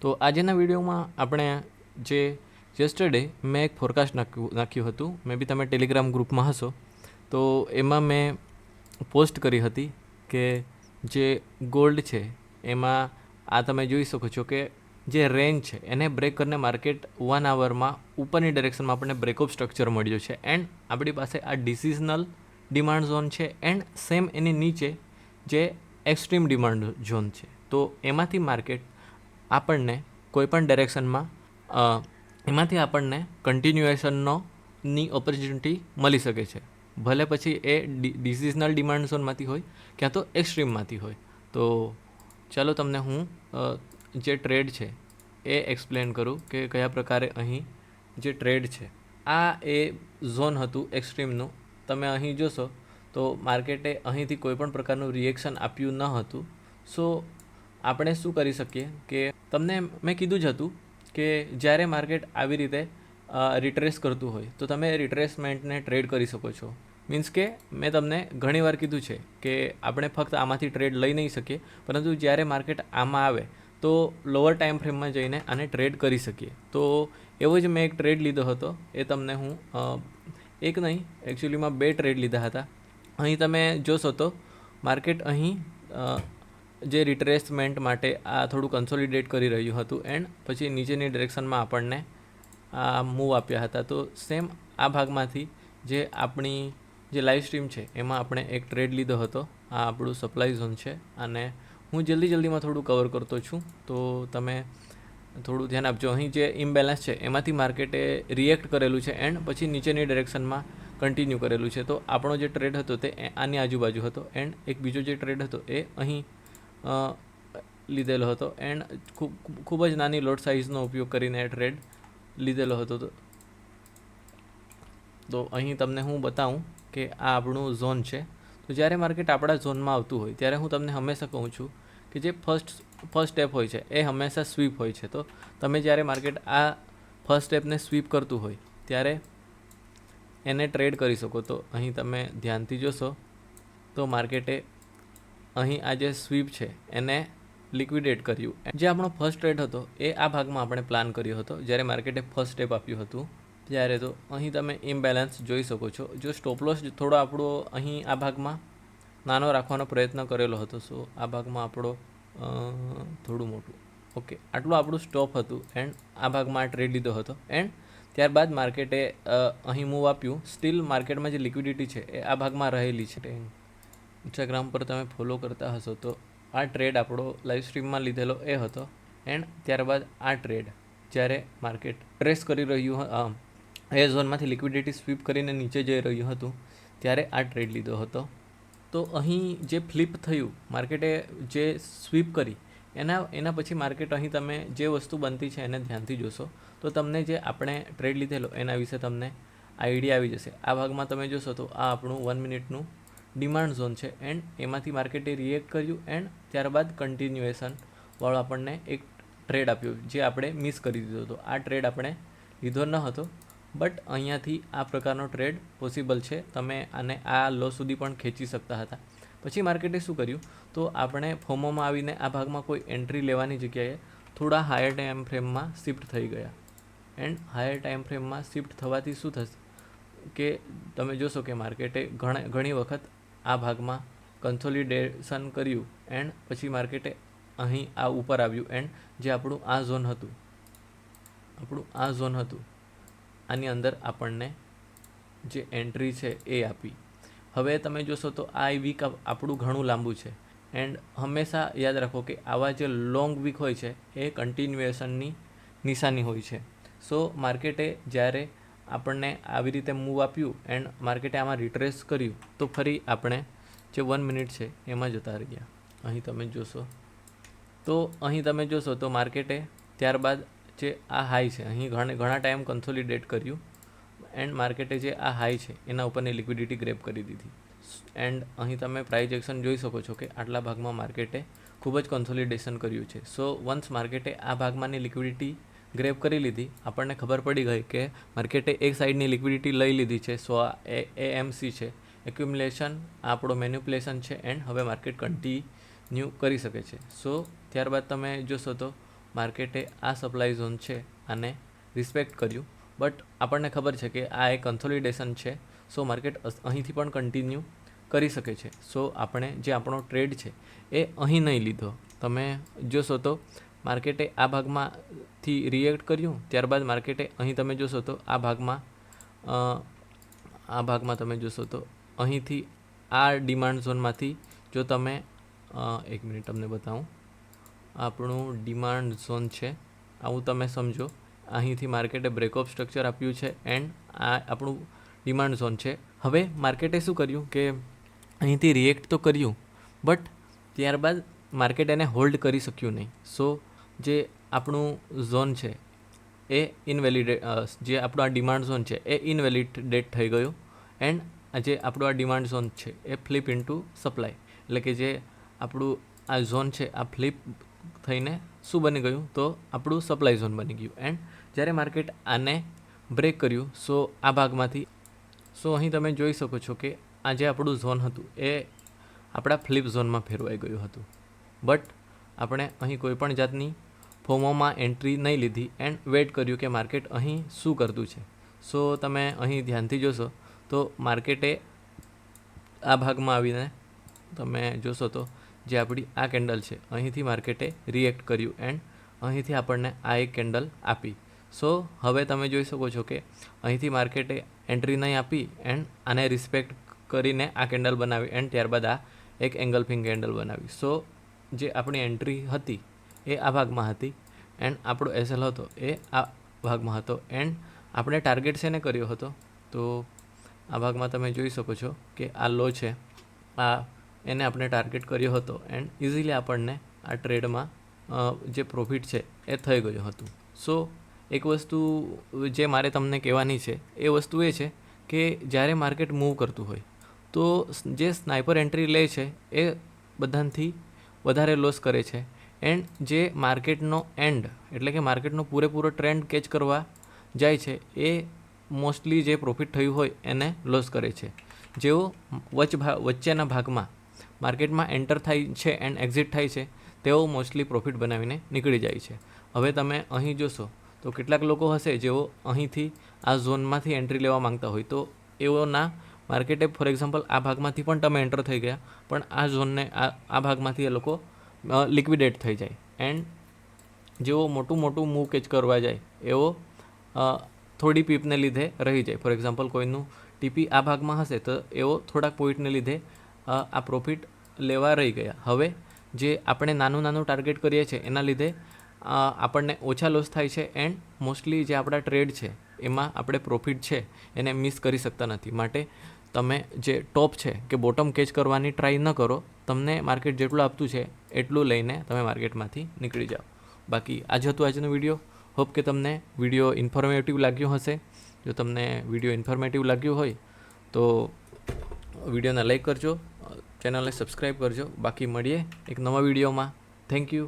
તો આજના વિડીયોમાં આપણે જે યસ્ટરડે મેં એક ફોરકાસ્ટ નાખ્યું હતું, મે બી તમે ટેલિગ્રામ ગ્રુપમાં હશો. તો એમાં મેં પોસ્ટ કરી હતી કે જે ગોલ્ડ છે એમાં આ તમે જોઈ શકો છો કે જે રેન્જ છે એને બ્રેક કરીને માર્કેટ 1 આવરમાં ઉપરની ડાયરેક્શનમાં આપણને બ્રેકઅપ સ્ટ્રક્ચર મળ્યું છે. એન્ડ આપણી પાસે આ ડિસિઝનલ ડિમાન્ડ ઝોન છે એન્ડ સેમ એની નીચે જે એક્સ્ટ્રીમ ડિમાન્ડ ઝોન છે. તો એમાંથી માર્કેટ આપણને કોઈપણ ડાયરેક્શનમાં એમાંથી આપણને કન્ટિન્યુએશનની ઓપોર્ચ્યુનિટી મળી શકે છે, ભલે પછી એ ડિસિઝનલ ડિમાન્ડ ઝોનમાંથી હોય ક્યાં તો એક્સ્ટ્રીમમાંથી હોય. તો ચાલો તમને હું જે ટ્રેડ છે એ એક્સપ્લેન કરું કે કયા પ્રકારે અહીં જે ટ્રેડ છે. આ એ ઝોન હતું એક્સ્ટ્રીમનું. તમે અહીં જોશો તો માર્કેટે અહીંથી કોઈપણ પ્રકારનું રિએક્શન આપ્યું ન હતું. સો આપણે શું કરી શકીએ કે તમને મેં કીધું જ હતું કે જ્યારે માર્કેટ આવી રીતે રિટ્રેસ કરતું હોય તો તમે રિટ્રેસમેન્ટને ટ્રેડ કરી શકો છો. મીન્સ કે મેં તમને ઘણીવાર કીધું છે કે આપણે ફક્ત આમાંથી ટ્રેડ લઈ નહીં શકીએ, પરંતુ જ્યારે માર્કેટ આમાં આવે તો લોઅર ટાઈમ ફ્રેમમાં જઈને આને ટ્રેડ કરી શકીએ. તો એવો જ મેં એક ટ્રેડ લીધો હતો. એ તમને હું એક નહીં, એકચ્યુઅલીમાં 2 ટ્રેડ લીધા હતા. અહીં તમે જોશો તો માર્કેટ અહીં જે રિટ્રેસમેન્ટ માટે આ થોડું કન્સોલિડેટ કરી રહ્યું હતું એન્ડ પછી નીચેની ડિરેક્શનમાં આપણને આ મૂવ આપ્યા હતા. તો સેમ આ ભાગમાંથી જે આપણી જે લાઈવ સ્ટ્રીમ છે એમાં આપણે એક ટ્રેડ લીધો હતો. આ આપણું સપ્લાય ઝોન છે અને હું જલ્દીમાં થોડું કવર કરતો છું, તો તમે થોડું ધ્યાન આપજો. અહીં જે ઇમ્બેલેન્સ છે એમાંથી માર્કેટે રિએક્ટ કરેલું છે એન્ડ પછી નીચેની ડિરેક્શનમાં કન્ટિન્યુ કરેલું છે. તો આપણો જે ટ્રેડ હતો તે આની આજુબાજુ હતો એન્ડ એક બીજો જે ટ્રેડ હતો એ અહીં લીધેલો હતો એન્ડ ખૂબ જ નાની લોટ સાઇઝનો ઉપયોગ કરીને એ ટ્રેડ લીધેલો હતો. તો અહીં તમને હું બતાવું કે આ આપણું ઝોન છે. તો જ્યારે માર્કેટ આપણા ઝોનમાં આવતું હોય ત્યારે હું તમને હંમેશા કહું છું કે જે ફર્સ્ટ સ્ટેપ હોય છે એ હંમેશા સ્વીપ હોય છે. તો તમે જ્યારે માર્કેટ આ ફર્સ્ટ સ્ટેપને સ્વીપ કરતું હોય ત્યારે એને ટ્રેડ કરી શકો. તો અહીં તમે ધ્યાનથી જોશો તો માર્કેટે અહીં આ જે સ્વીપ છે એને લિક્વિડેટ કર્યું. જે આપણો ફર્સ્ટ ટ્રેડ હતો એ આ ભાગમાં આપણે પ્લાન કર્યો હતો જ્યારે માર્કેટે ફર્સ્ટ સ્ટેપ આપ્યું હતું ત્યારે. તો અહીં તમે ઇમ્બેલેન્સ જોઈ શકો છો. જો સ્ટોપ લોસ થોડો આપણો અહીં આ ભાગમાં નાનો રાખવાનો પ્રયત્ન કરેલો હતો. સો આ ભાગમાં આપણો થોડું મોટું, ઓકે, આટલું આપણું સ્ટોપ હતું એન્ડ આ ભાગમાં આ ટ્રેડ લીધો હતો એન્ડ ત્યારબાદ માર્કેટે અહીં મૂવ આપ્યું. સ્ટીલ માર્કેટમાં જે લિક્વિડિટી છે એ આ ભાગમાં રહેલી છે. ઇન્સ્ટાગ્રામ પર તમે ફોલો કરતા હશો તો આ ટ્રેડ આપણો લાઈવ સ્ટ્રીમમાં લીધેલો એ હતો એન્ડ ત્યારબાદ આ ટ્રેડ જ્યારે માર્કેટ ટ્રેસ કરી રહ્યું એ ઝોનમાંથી લિક્વિડિટી સ્વીપ કરીને નીચે જઈ રહ્યું હતું ત્યારે આ ટ્રેડ લીધો હતો. તો અહીં જે ફ્લિપ થયું, માર્કેટે જે સ્વીપ કરી એના પછી માર્કેટ અહીં તમે જે વસ્તુ બનતી છે એને ધ્યાનથી જોશો તો તમને જે આપણે ટ્રેડ લીધેલો એના વિશે તમને આઈડિયા આવી જશે. આ ભાગમાં તમે જોશો તો આ આપણું 1 મિનિટનું ડિમાન્ડ ઝોન છે એન્ડ એમાંથી માર્કેટે રિએક્ટ કર્યું એન્ડ ત્યારબાદ કન્ટિન્યુએશન વાળો આપણને એક ટ્રેડ આપ્યો જે આપણે મિસ કરી દીધો હતો. આ ટ્રેડ આપણે લીધો ન હતો, બટ અહીંયાથી આ પ્રકારનો ટ્રેડ પોસિબલ છે. તમે આને આ લો સુધી પણ ખેંચી શકતા હતા. પછી માર્કેટે શું કર્યું, તો આપણે ફોમોમાં આવીને આ ભાગમાં કોઈ એન્ટ્રી લેવાની જગ્યાએ થોડા હાયર ટાઈમ ફ્રેમમાં શિફ્ટ થઈ ગયા એન્ડ હાયર ટાઈમ ફ્રેમમાં શિફ્ટ થવાથી શું થશે કે તમે જોશો કે માર્કેટે ઘણી વખત આ ભાગમાં કન્સોલિડેશન કર્યું એન્ડ પછી માર્કેટે અહીં આ ઉપર આવ્યું એન્ડ જે આપણું આ ઝોન હતું આની અંદર આપણને જે એન્ટ્રી છે એ આપી. હવે તમે જોશો તો આ વીક આપણું ઘણું લાંબુ છે એન્ડ હંમેશા યાદ રાખો કે આવા જે લોંગ વીક હોય છે એ કન્ટિન્યુએશનની નિશાની હોય છે. સો માર્કેટે જ્યારે આપણને આવી રીતે મૂવ આપ્યું એન્ડ માર્કેટે આમાં રિટ્રેસ કર્યું તો ફરી આપણે જે 1 મિનિટ છે એમાં જતા રહ્યા. અહીં તમે જોશો તો માર્કેટે ત્યારબાદ જે આ હાઈ છે અહીં ઘણા ટાઈમ કન્સોલિડેટ કર્યું એન્ડ માર્કેટે જે આ હાઈ છે એના ઉપરની લિક્વિડિટી ગ્રેબ કરી દીધી એન્ડ અહીં તમે પ્રાઇસ એક્શન જોઈ શકો છો કે આટલા ભાગમાં માર્કેટે ખૂબ જ કન્સોલિડેશન કર્યું છે. સો વન્સ માર્કેટે આ ભાગમાંની લિક્વિડિટી ગ્રેબ કરી લીધી, આપણને ખબર પડી ગઈ કે માર્કેટે એક સાઈડની લિક્વિડિટી લઈ લીધી છે. સો આ એએમસી છે, એક્યુમ્યુલેશન, આપણો મેન્યુપ્યુલેશન છે એન્ડ હવે માર્કેટ કન્ટિન્યુ કરી શકે છે. સો ત્યારબાદ તમે જોશો તો માર્કેટે આ સપ્લાય ઝોન છે આને રિસ્પેક્ટ કર્યું, બટ આપણને ખબર છે કે આ એક કન્સોલિડેશન છે. સો માર્કેટ અહીંથી પણ કન્ટિન્યુ કરી શકે છે. સો આપણે જે આપણો ટ્રેડ છે એ અહીં નહીં લીધો. તમે જોશો તો માર્કેટે આ ભાગમાંથી રિએક્ટ કર્યું, ત્યારબાદ માર્કેટે અહીં તમે જોશો તો આ ભાગમાં તમે જોશો તો અહીંથી આ ડિમાન્ડ ઝોનમાંથી જો તમે એક મિનિટ તમને બતાવું, આપણું ડિમાન્ડ ઝોન છે આવું તમે સમજો. અહીંથી માર્કેટે બ્રેકઅપ સ્ટ્રક્ચર આપ્યું છે એન્ડ આ આપણું ડિમાન્ડ ઝોન છે. હવે માર્કેટે શું કર્યું કે અહીંથી રિએક્ટ તો કર્યું, બટ ત્યારબાદ માર્કેટ એને હોલ્ડ કરી શક્યું નહીં. સો જે આપણું ઝોન છે એ જે આપણો આ ડિમાન્ડ ઝોન છે એ ઇનવેલિડેટ થઈ ગયું એન્ડ જે આપણો આ ડિમાન્ડ ઝોન છે એ ફ્લિપ ઇન્ટુ સપ્લાય, એટલે કે જે આપણું આ ઝોન છે આ ફ્લિપ થઈને શું બની ગયું તો આપણું સપ્લાય ઝોન બની ગયું. એન્ડ જ્યારે માર્કેટ આને બ્રેક કર્યું સો આ ભાગમાંથી, સો અહીં તમે જોઈ શકો છો કે આ જે આપણું ઝોન હતું એ આપણા ફ્લિપ ઝોનમાં ફેરવાઈ ગયું હતું. બટ આપણે અહીં કોઈપણ જાતની ફોમોમાં એન્ટ્રી નહીં લીધી એન્ડ વેઇટ કર્યું કે માર્કેટ અહીં શું કરતું છે. સો તમે અહીં ધ્યાનથી જોશો તો માર્કેટે આ ભાગમાં આવીને તમે જોશો તો જે આપણી આ કેન્ડલ છે અહીંથી માર્કેટે રિએક્ટ કર્યું એન્ડ અહીંથી આપણને આ એક કેન્ડલ આપી. સો હવે તમે જોઈ શકો છો કે અહીંથી માર્કેટે એન્ટ્રી નહીં આપી એન્ડ આને રિસ્પેક્ટ કરીને આ કેન્ડલ બનાવી એન્ડ ત્યારબાદ આ એક એંગલ્ફિંગ કેન્ડલ બનાવી. સો જે આપણી એન્ટ્રી હતી એ આ ભાગમાં હતી એન્ડ આપણો એસએલ હતો એ આ ભાગમાં હતો એન્ડ આપણે ટાર્ગેટ શેને કર્યો હતો તો આ ભાગમાં તમે જોઈ શકો છો કે આ લો છે, આ એને આપણે ટાર્ગેટ કર્યો હતો એન્ડ ઇઝીલી આપણને આ ટ્રેડમાં જે પ્રોફિટ છે એ થઈ ગયું હતું. સો એક વસ્તુ જે મારે તમને કહેવાની છે એ વસ્તુ એ છે કે જ્યારે માર્કેટ મૂવ કરતું હોય તો જે સ્નાઇપર એન્ટ્રી લે છે એ બધાથી વધારે લોસ કરે છે એન્ડ જે માર્કેટનો એન્ડ એટલે કે માર્કેટનો પૂરેપૂરો ટ્રેન્ડ કેચ કરવા જાય છે એ મોસ્ટલી જે પ્રોફિટ થયું હોય એને લોસ કરે છે. જેઓ વચ્ચેના ભાગમાં માર્કેટમાં એન્ટર થાય છે એન્ડ એક્ઝિટ થાય છે તેઓ મોસ્ટલી પ્રોફિટ બનાવીને નીકળી જાય છે. હવે તમે અહીં જોશો તો કેટલાક લોકો હશે જેઓ અહીંથી આ ઝોનમાંથી એન્ટ્રી લેવા માંગતા હોય તો એઓના માર્કેટે ફોર એક્ઝામ્પલ આ ભાગમાંથી પણ તમે એન્ટર થઈ ગયા પણ આ ઝોનને આ ભાગમાંથી એ લોકો લિક્વિડેટ થઈ જાય એન્ડ જેઓ મોટું મૂવ કેચ કરવા જાય એઓ થોડી પીપને લીધે રહી જાય. ફોર એક્ઝામ્પલ કોઈનું ટીપી આ ભાગમાં હશે તો એઓ થોડાક પોઈન્ટને લીધે આ પ્રોફિટ લેવા રહી ગયા. હવે જે આપણે નાનું ટાર્ગેટ કરીએ છીએ એના લીધે આપણને ઓછા લોસ થાય છે એન્ડ મોસ્ટલી જે આપણા ટ્રેડ છે એમાં આપણે પ્રોફિટ છે એને મિસ કરી શકતા નથી. માટે તમે જે ટોપ છે કે બોટમ કેચ કરવાની ટ્રાય ન કરો. તમને માર્કેટ જેટલું આપતું છે એટલું લઈને તમે માર્કેટમાંથી નીકળી જાઓ. બાકી આ જ હતું આજનો વિડીયો. હોપ કે તમને વિડીયો ઇન્ફોર્મેટિવ લાગ્યો હશે. જો તમને વિડીયો ઇન્ફોર્મેટિવ લાગ્યું હોય તો વિડીયોને લાઈક કરજો, ચેનલને સબસ્ક્રાઈબ કરજો. બાકી મળીએ એક નવા વિડીયોમાં. Thank you.